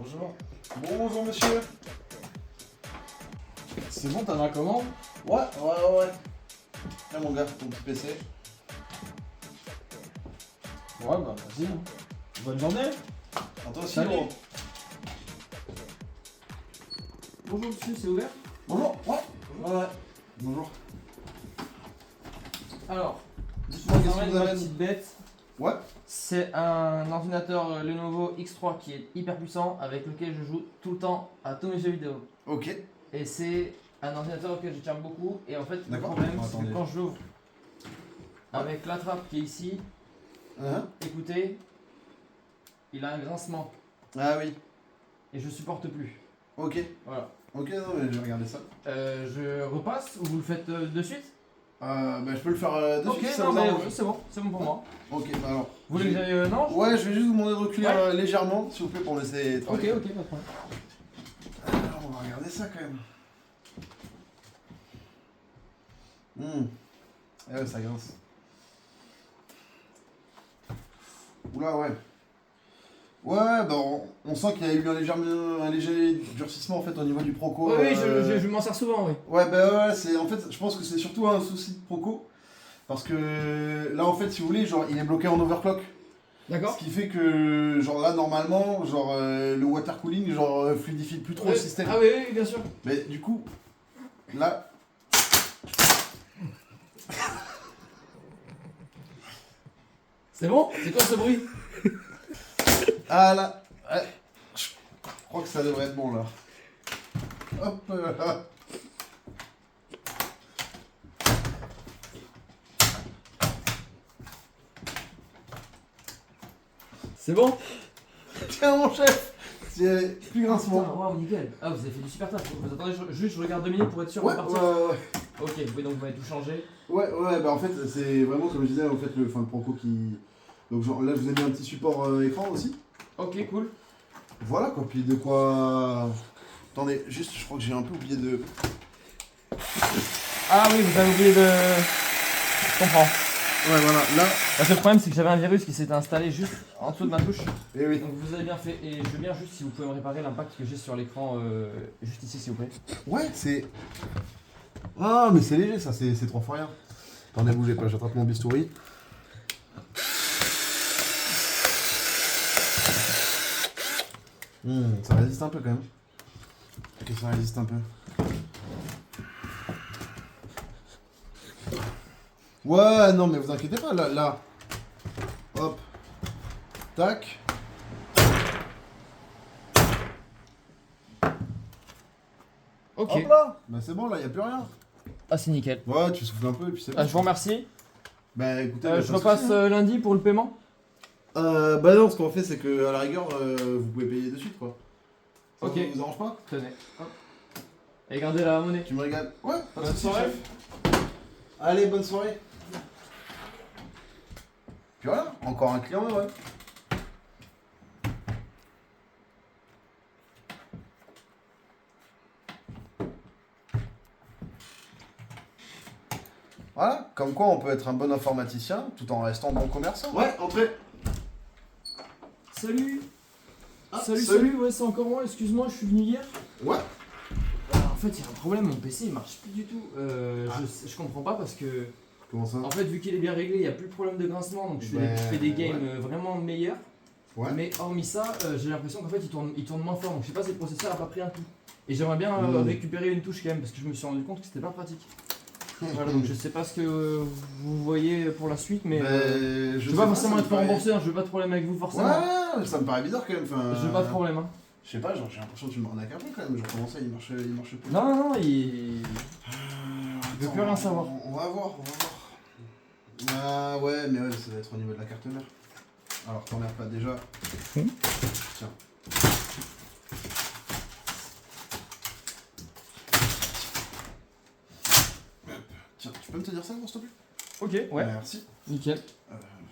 Bonjour. Bonjour monsieur. C'est bon, t'as la commande? Ouais. Tiens mon gars, ton petit PC. Ouais, bah vas-y. Bonne journée. À toi aussi, Salut. gros. Bonjour monsieur, c'est ouvert? Bonjour. Ouais. Bonjour. Alors, Dites-moi qu'est-ce que vous ma avez. petite bête. Ouais. C'est un ordinateur Lenovo X3 qui est hyper puissant avec lequel je joue tout le temps à tous mes jeux vidéo. Ok. Et c'est un ordinateur auquel je tiens beaucoup. Et en fait, le D'accord. problème, Bon, c'est que attendez. quand je l'ouvre avec la trappe qui est ici, Hein? écoutez, il a un grincement Ah oui. et je supporte plus. Ok. Voilà. Ok, non mais je vais regarder ça. Je repasse ou vous le faites de suite? Bah je peux le faire de Ok, suite si ça non vous mais arrange. c'est bon pour moi. Ok, bah alors. Vous voulez que j'aille non? Ouais, je vais juste vous demander de reculer Ouais. légèrement, s'il vous plaît, pour me laisser Ok, travailler. pas de problème. Alors, on va regarder ça quand même. Eh ouais, ça grince. Oula, ouais. Ouais, bah on sent qu'il y a eu un léger durcissement en fait au niveau du Proco. Oui, je m'en sers souvent, oui. Ouais, bah ouais, c'est en fait, je pense que c'est surtout un souci de Proco. Parce que là, en fait, si vous voulez, genre, il est bloqué en overclock. Ce D'accord. qui fait que, genre là, normalement, genre, le water cooling, genre, fluidifie plus trop le système. Ah oui, bien sûr. Mais du coup, là. C'est bon? C'est quoi ce bruit? Ah là. Ouais, je crois que ça devrait être bon là. Hop là. C'est bon? Tiens, mon chef. C'est plus grincement. Waouh, nickel. Ah, vous avez fait du super taf. Vous attendez, juste je regarde 2 minutes pour être sûr de Ouais, partir. ouais. Ok, oui, donc vous m'avez tout changé. Ouais, bah en fait, c'est vraiment comme je disais, en fait, le Proco qui. Donc, genre, là, je vous ai mis un petit support écran aussi. Ok, cool. Voilà quoi, puis de quoi. Attendez, juste, je crois que j'ai un peu oublié de. Ah oui, vous avez oublié de. Je comprends. Ouais, voilà, là. Parce que le problème, c'est que j'avais un virus qui s'était installé juste en dessous de ma touche. Eh oui. Donc vous avez bien fait. Et je veux bien juste si vous pouvez me réparer l'impact que j'ai sur l'écran juste ici, s'il vous plaît. Ouais, c'est. Ah, mais c'est léger ça, c'est 3 fois rien. Attendez, bougez pas, j'attrape mon bistouri. Ça résiste un peu quand même. Ok, ça résiste un peu. Ouais, non, mais vous inquiétez pas, là. Hop. Tac. Ok. Hop là. Bah c'est bon, là, y a plus rien. Ah, c'est nickel. Ouais, tu souffles un peu et puis c'est bon. Je vous remercie. Bah écoutez, Je repasse lundi pour le paiement. Bah non, ce qu'on fait, c'est que à la rigueur, vous pouvez payer de suite quoi. Ça Ok. vous arrange pas? Tenez. Hop. Et gardez la monnaie. Tu me régales? Ouais, pas de Bonne soucis, soirée. chef. Allez, bonne soirée. Puis voilà, encore un client heureux. Voilà, comme quoi on peut être un bon informaticien tout en restant bon commerçant. Ouais, entrez. Salut. Ah, Salut, ouais, c'est encore moi, excuse-moi, je suis venu hier. Ouais. En fait, il y a un problème, mon PC il marche plus du tout. Je comprends pas parce que, Comment ça? en fait, vu qu'il est bien réglé, il n'y a plus de problème de grincement, donc je fais des games vraiment meilleurs. Ouais. Mais hormis ça, j'ai l'impression qu'en fait, il tourne moins fort, donc je sais pas si le processeur a pas pris un coup. Et j'aimerais bien récupérer une touche quand même, parce que je me suis rendu compte que c'était pas pratique. Voilà, donc je sais pas ce que vous voyez pour la suite, mais je veux pas forcément être remboursé, hein, je veux pas de problème avec vous forcément. Ouais, ça me paraît bizarre quand même. Enfin, Je veux pas de problème. Hein. Je sais pas, genre j'ai l'impression que tu m'arnaques un peu quand même. Genre comment ça, il marche plus. Non, il veut plus rien savoir. On va voir. Ah ouais, mais ouais, ça va être au niveau de la carte mère. Alors t'emmerdes pas déjà. Tiens. Tiens, tu peux me tenir ça, s'il te plaît? Ok, ouais. Merci. Nickel.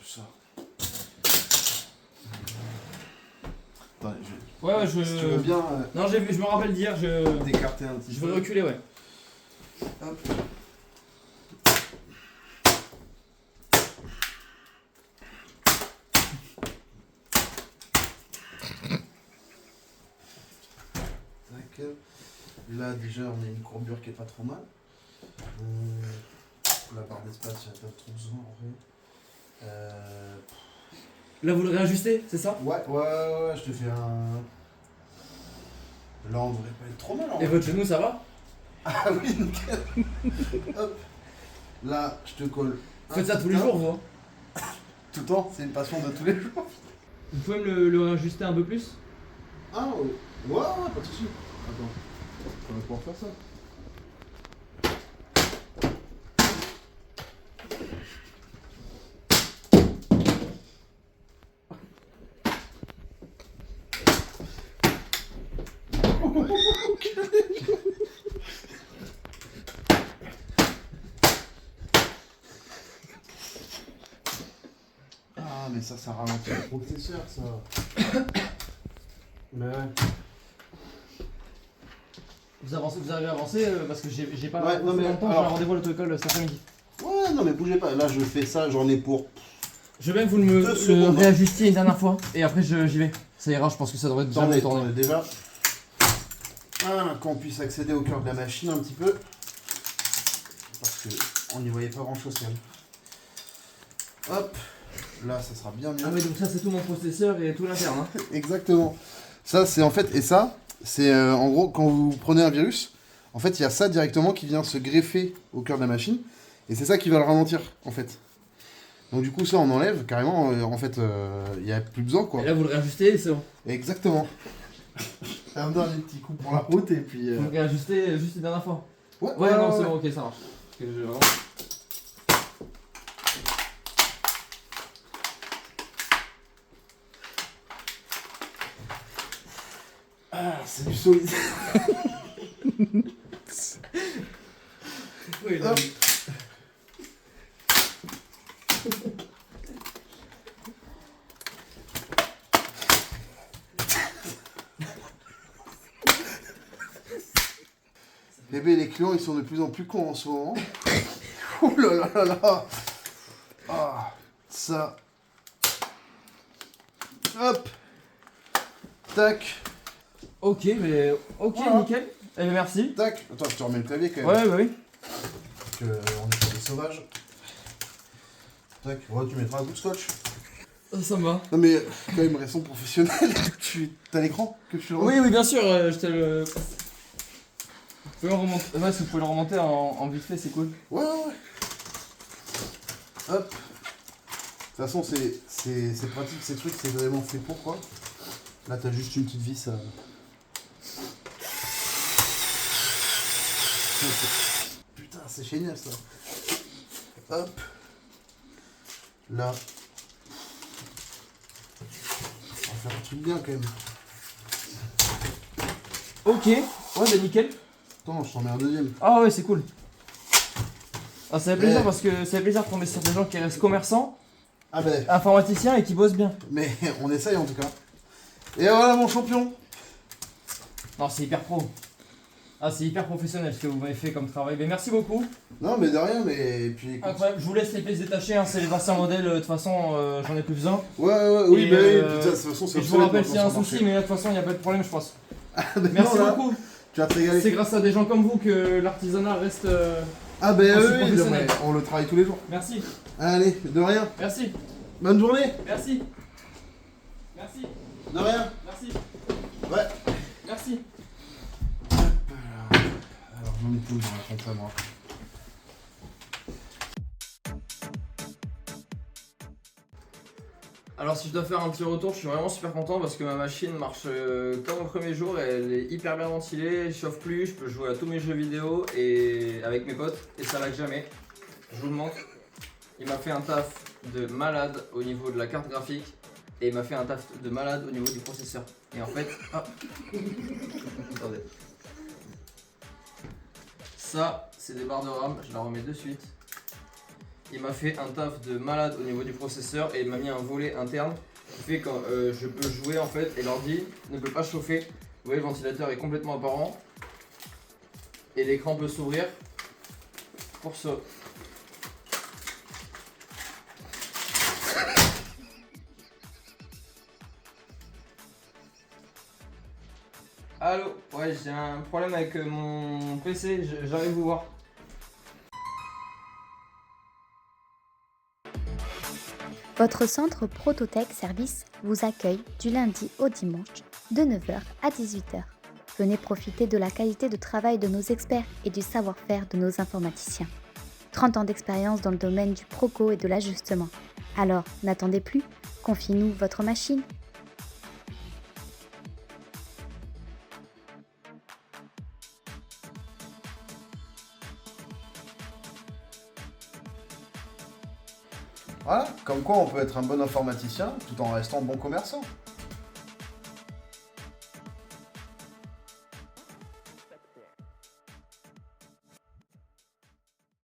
Ça. Attendez, Ouais, si tu veux bien Non, je me rappelle d'hier, d'écarter un petit je peu. veux reculer, ouais. Hop. nickel. Là déjà on a une courbure qui est pas trop mal. La barre d'espace, il n'y a pas trop besoin en vrai. Là, vous le réajustez, c'est ça? Ouais, je te fais un. Là on devrait pas être trop mal en Et vrai. votre genou, ça va? Ah oui, nickel. Hop. Là, je te colle. Vous faites ça tous les jours, vous? Tout le temps, c'est une passion de tous les jours. Vous pouvez me le réajuster un peu plus? Ah ouais, pas de soucis. Attends, on va pouvoir faire ça. Ah mais ça ralentit le processeur ça. Mais ouais. Vous arrivez à avancer parce que j'ai pas Ouais, non, mais longtemps, j'ai un alors- rendez-vous à l'autocol cet après-midi. Ouais non mais bougez pas, là je fais ça, j'en ai pour. Je veux bien que vous Deux le secondes. réajustiez une dernière fois et après j'y vais. Ça ira, je pense que ça devrait déjà Attendez, tourner. déjà. Voilà, qu'on puisse accéder au cœur de la machine un petit peu. Parce que on n'y voyait pas grand chose quand même. Hop, là ça sera bien mieux. Ah oui, donc ça c'est tout mon processeur et tout l'interne. Hein. Exactement. Ça c'est en fait, et ça, c'est en gros quand vous prenez un virus, en fait il y a ça directement qui vient se greffer au cœur de la machine. Et c'est ça qui va le ralentir en fait. Donc du coup ça on enlève carrément, en fait il n'y a plus besoin quoi. Et là vous le réajustez et c'est bon. Exactement. Un dernier petit coup pour la route et puis... Vous le réajustez juste une dernière fois. Ouais, Ouais, non, c'est bon, ok, ça marche. Parce que je- vraiment- Ah, c'est du solide. Oui, là, Hop. Bébé, les clients, ils sont de plus en plus cons en ce moment. Ouh là là là là. Ah, ça. Hop. Tac. Ok, mais ok, Voilà. nickel. Eh bien, merci. Tac. Attends, je te remets le clavier quand même. Ouais, bah oui. Que on est sur des sauvages. Tac. Ouais, tu mettras un coup de scotch. Ça me va. Non mais, quand même, restons professionnels. T'as l'écran que tu le Oui, oui, bien sûr, je te le. Vous pouvez le remonter. Ouais, si vous pouvez le remonter en vite fait, c'est cool. Ouais. Hop. De toute façon, c'est pratique, ces trucs, c'est vraiment fait pour quoi. Là, t'as juste une petite vis à... Putain, c'est génial ça. Hop. Là. On va faire un truc bien quand même. Ok, ouais, bah nickel. Attends, je t'en mets un deuxième. Ah ouais, c'est cool. Ah, ça fait plaisir Ouais. parce que ça fait plaisir de tomber sur des gens qui restent commerçants, Ah ben, informaticiens et qui bossent bien. mais on essaye en tout cas. Et voilà mon champion. Non, c'est hyper pro. Ah, c'est hyper professionnel ce que vous m'avez fait comme travail. Mais merci beaucoup. Non mais de rien, mais puis écoute. Incroyable. Je vous laisse les pièces détachées, hein, c'est les anciens modèles. De toute façon, j'en ai plus besoin. Ouais, oui, Et, bah oui, euh, putain, de toute façon c'est Et je vous obsolète rappelle s'il y a un maintenant sur le souci, mais là de toute façon, il n'y a pas de problème, je pense. marché. Mais Merci non, là, beaucoup. Tu vas te régaler. C'est grâce à des gens comme vous que l'artisanat reste. Ah ben aussi oui, professionnel. on le travaille tous les jours. Merci. Allez, de rien. Merci. Bonne journée. Merci. Merci. De rien. Merci. Ouais. Merci. Alors j'en ai tout dans la compte à moi. Alors si je dois faire un petit retour, je suis vraiment super content parce que ma machine marche comme au premier jour, elle est hyper bien ventilée, elle chauffe plus, je peux jouer à tous mes jeux vidéo et avec mes potes et ça lag jamais. Je vous le montre. Il m'a fait un taf de malade au niveau de la carte graphique et il m'a fait un taf de malade au niveau du processeur. Et en fait, ah. Attendez. Ça, c'est des barres de RAM, je la remets de suite. Il m'a fait un taf de malade au niveau du processeur et il m'a mis un volet interne qui fait que je peux jouer en fait et l'ordi ne peut pas chauffer. Vous voyez, le ventilateur est complètement apparent et l'écran peut s'ouvrir pour ça. Allô, ouais, j'ai un problème avec mon PC, j'arrive vous voir. Votre centre Prototech Service vous accueille du lundi au dimanche de 9 h à 18 h. Venez profiter de la qualité de travail de nos experts et du savoir-faire de nos informaticiens. 30 ans d'expérience dans le domaine du proco et de l'ajustement. Alors, n'attendez plus, confiez-nous votre machine. Voilà, comme quoi on peut être un bon informaticien tout en restant bon commerçant.